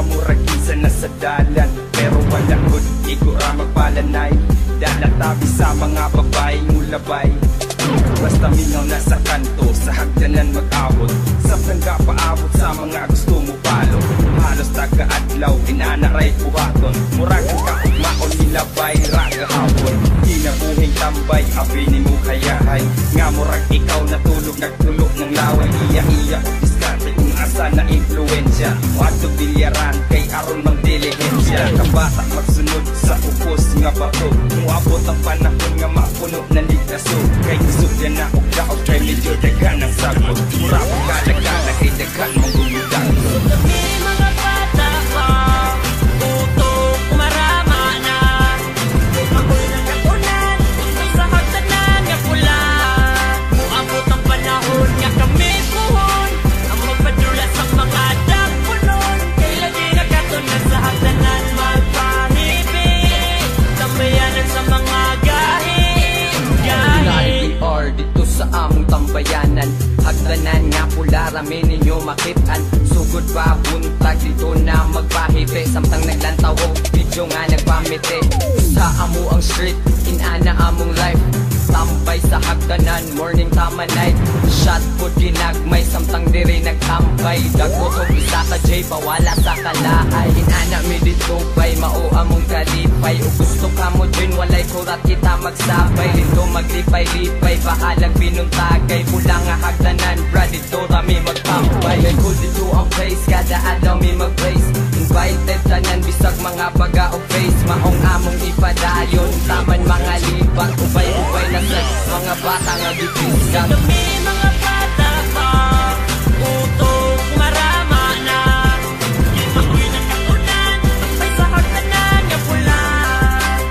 mamuragisa na sa dalan. Pero wala good, igura magpalanay. Dalatabi sa mga babaeng mulabay. Basta mingaw na sa kanto, sa hagdanan mag-abot. Sa plangga paabot sa mga gusto mo palo. Halos taga-adlaw, inanaray buhaton. Muragang kaugmaon nilabay, raga hapon. Kinabuhing tambay, abini mo kayahay. Nga murag ikaw natulog, nagtulog ng laway. Iya-iya, diskarte kung asa na influensya. Wato bilyaran, kay aron mang dilihensya. Kabata magsunod sa upos nga bato. Muabot ang panahon nga mapuno na ligtaso. Kay isog yan na og kay medyo dagan ang sagot. Mura pang kalagana kay dagan mong gumudan. Kami mga bata pa, utok marama na. Ako'y nagkakunan, sa hagdanan nga pula. Muabot ang panahon nga kami puhon. Ang magpadula sa mga dagpunon. Kay lagi nakatunan sa hagdanan magpahibig. Tambayanan sa mga gahi. Or dito sa among tambayanan, hagdanan nga pula rami ninyo makitan. Sugod pa buntag dito na magpahite. Samtang naglantaw o video nga nagpamite. Sa amo ang street, inana among life. Tambay sa hagdanan, morning tama night. Shot food ginagmay, samtang diri nagtambay. Dagkotong isa ka J, pawala sa kalahay. Inana mi dito bay, mao among kalipay. O gusto ka mo dyan, walay kurat kita magsabay. Dito maglipay-lipay, bahalag pinuntagay. Pula nga hagdanan, bra dito rami magtambay. May cool dito ang place, kada adlaw mi mag-place. Invited tanan, bisag mga baga o face. Maong among ipadayon, taman mga lipat. Ubay-ubay na sex, mga bata nga gipisgan. Kami mga bata pa, utok marama na. Ako'y nagkakunan, ay sa hagdanan nga pula.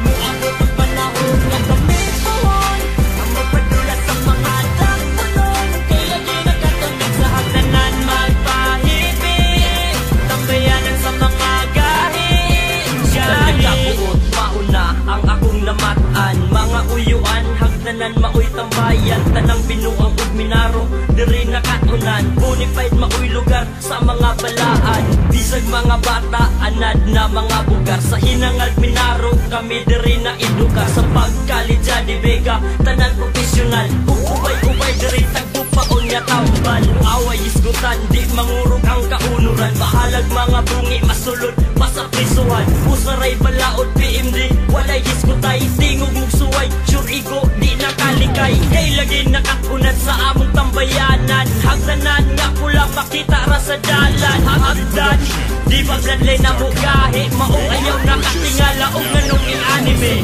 Muabot ang panahon nga kami puhon. Ang magpadula sa mga dagpunon. Kay lagi nakatunan sa hagdanan magpahibig. Tambayanan sa mga gahi. Sa nagkabuot, mauna ang akong namatan. Mga uyuan, hagdanan maoy tambayan. Tanang binuang ug minaro, diri nakatunan. Bonified maoy lugar sa mga balaan. Bisag mga bata, anad na mga bugar. Sa hinangag minaro, kami diri na edukar. Sa pagkalidya di Vega, tanan profesional. Ubay-ubay diri tagpupaon nga tambal. Away isgutan, di mangurog ang kaunuran. Bahalag mga bungi, masulod, pasaprisuhan. Usaray balaod, PMD, walay iskutay. Tingog mugsuway, sure ego, di nakalikay. Kay lagi nakatunan sa among tambayanan. Hagdanan nga pula makita ra sa dalan. Hagdan, di ba bladlay na mo gahi. Maong ayaw nakatingala o nganong in anime.